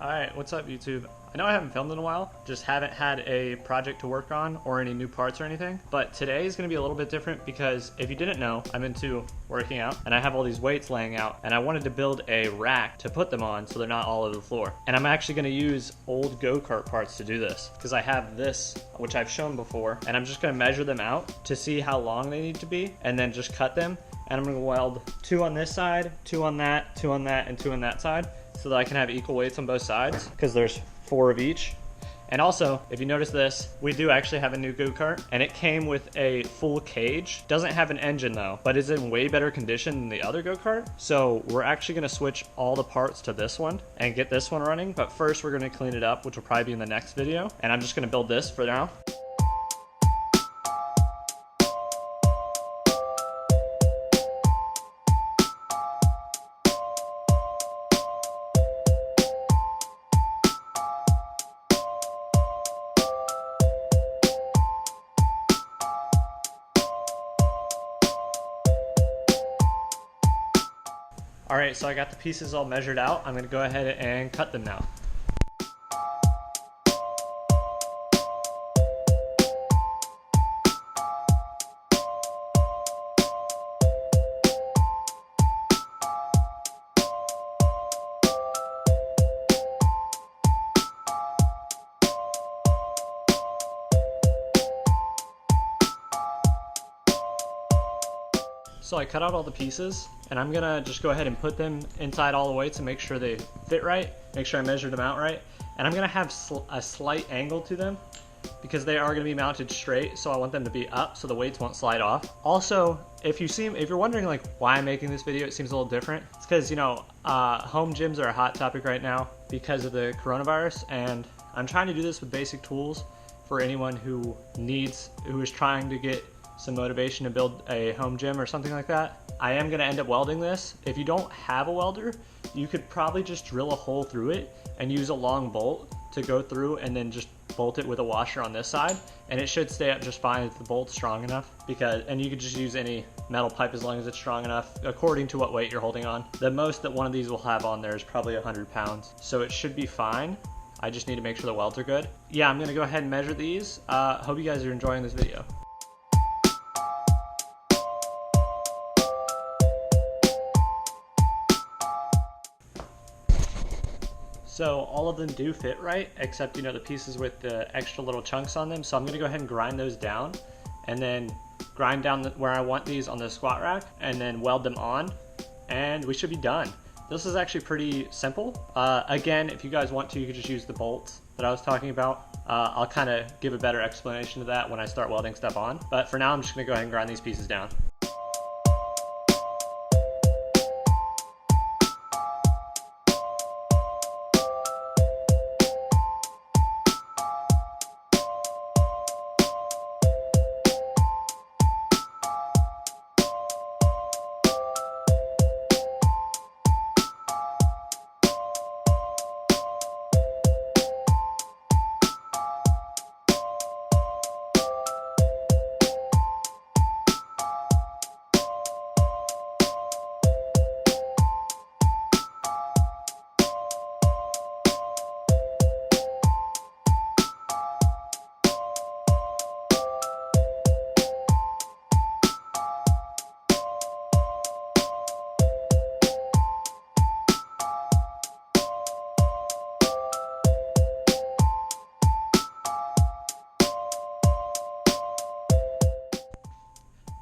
Alright, what's up YouTube? I know I haven't filmed in a while, just haven't had a project to work on or any new parts or anything, but today is going to be a little bit different because if you didn't know, I'm into working out and I have all these weights laying out and I wanted to build a rack to put them on so they're not all over the floor. And I'm actually going to use old go-kart parts to do this because I have this, which I've shown before, and I'm just going to measure them out to see how long they need to be and then just cut them. And I'm going to weld 2 on this side, 2 on that, 2 on that, and 2 on that side, so that I can have equal weights on both sides, because there's 4 of each. And also, if you notice this, we do actually have a new go-kart, and it came with a full cage. Doesn't have an engine though, but is in way better condition than the other go-kart. So we're actually gonna switch all the parts to this one and get this one running. But first we're gonna clean it up, which will probably be in the next video. And I'm just gonna build this for now. Alright, so I got the pieces all measured out. I'm going to go ahead and cut them now. So I cut out all the pieces, and I'm gonna just go ahead and put them inside all the weights and make sure they fit right, make sure I measured them out right. And I'm gonna have a slight angle to them because they are gonna be mounted straight, so I want them to be up so the weights won't slide off. Also, if you're wondering like why I'm making this video, it seems a little different. It's because, you know, home gyms are a hot topic right now because of the coronavirus, and I'm trying to do this with basic tools for anyone who is trying to get some motivation to build a home gym or something like that. I am going to end up welding this. If you don't have a welder, you could probably just drill a hole through it and use a long bolt to go through and then just bolt it with a washer on this side, and it should stay up just fine if the bolt's strong enough. And you could just use any metal pipe as long as it's strong enough according to what weight you're holding on. The most that one of these will have on there is probably 100 pounds, so it should be fine. I just need to make sure the welds are good. Yeah, I'm going to go ahead and measure these. Hope you guys are enjoying this video. So all of them do fit right, except, you know, the pieces with the extra little chunks on them. So I'm going to go ahead and grind those down, and then grind down where I want these on the squat rack, and then weld them on, and we should be done. This is actually pretty simple. Again, if you guys want to, you could just use the bolts that I was talking about. I'll kind of give a better explanation of that when I start welding stuff on. But for now, I'm just going to go ahead and grind these pieces down.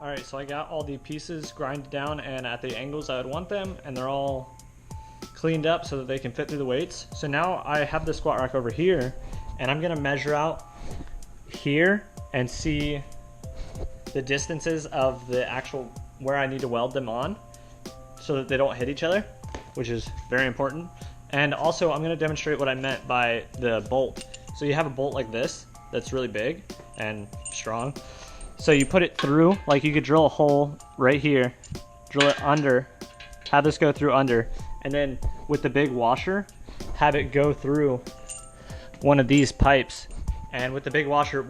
Alright, so I got all the pieces grinded down and at the angles I would want them, and they're all cleaned up so that they can fit through the weights. So now I have the squat rack over here, and I'm going to measure out here and see the distances of the actual where I need to weld them on so that they don't hit each other, which is very important. And also I'm going to demonstrate what I meant by the bolt. So you have a bolt like this that's really big and strong. So you put it through, like you could drill a hole right here, drill it under, have this go through under, and then with the big washer, have it go through one of these pipes. And with the big washer,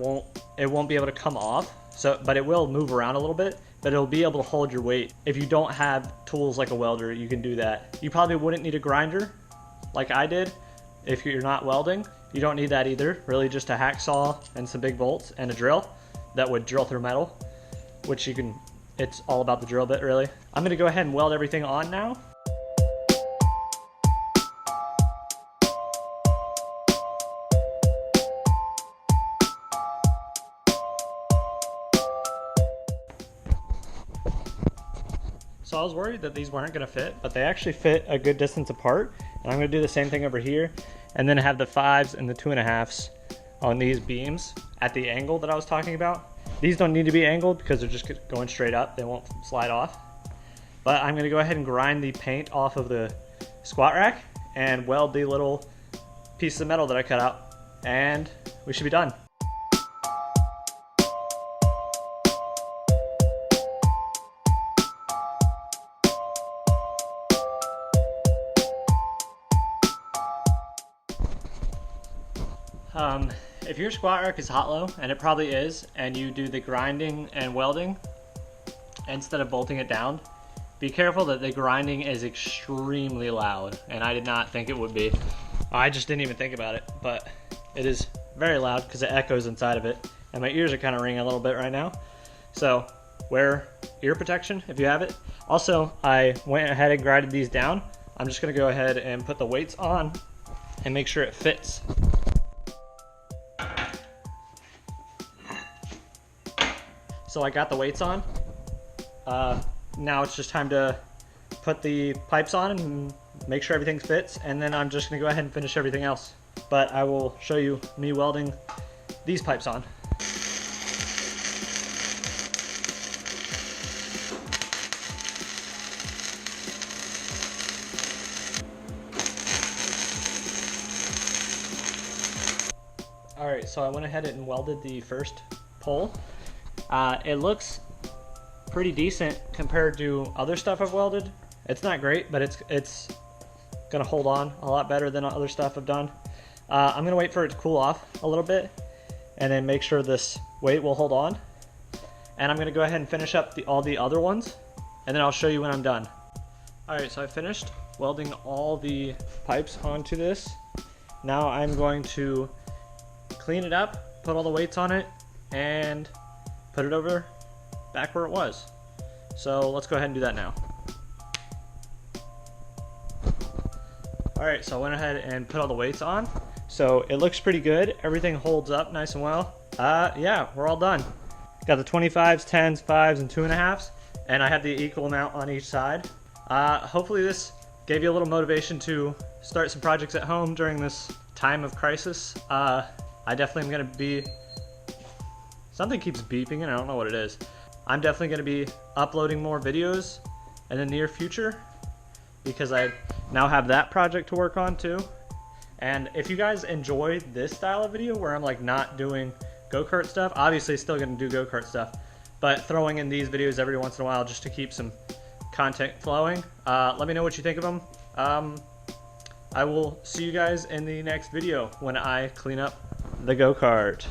it won't be able to come off. But it will move around a little bit, but it'll be able to hold your weight. If you don't have tools like a welder, you can do that. You probably wouldn't need a grinder like I did, if you're not welding. You don't need that either, really just a hacksaw and some big bolts and a drill that would drill through metal, which you can, it's all about the drill bit really. I'm gonna go ahead and weld everything on now. So I was worried that these weren't gonna fit, but they actually fit a good distance apart. And I'm gonna do the same thing over here, and then have the 5s and the 2.5s on these beams at the angle that I was talking about. These don't need to be angled because they're just going straight up. They won't slide off. But I'm gonna go ahead and grind the paint off of the squat rack and weld the little pieces of metal that I cut out, and we should be done. If your squat rack is hot-low, and it probably is, and you do the grinding and welding instead of bolting it down, be careful that the grinding is extremely loud, and I did not think it would be. I just didn't even think about it, but it is very loud because it echoes inside of it, and my ears are kind of ringing a little bit right now. So wear ear protection if you have it. Also, I went ahead and grinded these down. I'm just going to go ahead and put the weights on and make sure it fits. So I got the weights on. Now it's just time to put the pipes on and make sure everything fits, and then I'm just gonna go ahead and finish everything else. But I will show you me welding these pipes on. Alright, so I went ahead and welded the first pole. It looks pretty decent compared to other stuff I've welded. It's not great, but it's gonna hold on a lot better than other stuff I've done. I'm gonna wait for it to cool off a little bit and then make sure this weight will hold on. And I'm gonna go ahead and finish up all the other ones, and then I'll show you when I'm done. Alright, so I finished welding all the pipes onto this. Now I'm going to clean it up, put all the weights on it, and put it over back where it was. So let's go ahead and do that now. Alright, so I went ahead and put all the weights on. So it looks pretty good. Everything holds up nice and well. Yeah, we're all done. Got the 25s, 10s, 5s, and 2.5s, and I have the equal amount on each side. Hopefully this gave you a little motivation to start some projects at home during this time of crisis. I definitely am gonna be, something keeps beeping and I don't know what it is. I'm definitely gonna be uploading more videos in the near future because I now have that project to work on too. And if you guys enjoy this style of video where I'm like not doing go-kart stuff, obviously still gonna do go-kart stuff, but throwing in these videos every once in a while just to keep some content flowing, let me know what you think of them. I will see you guys in the next video when I clean up the go-kart.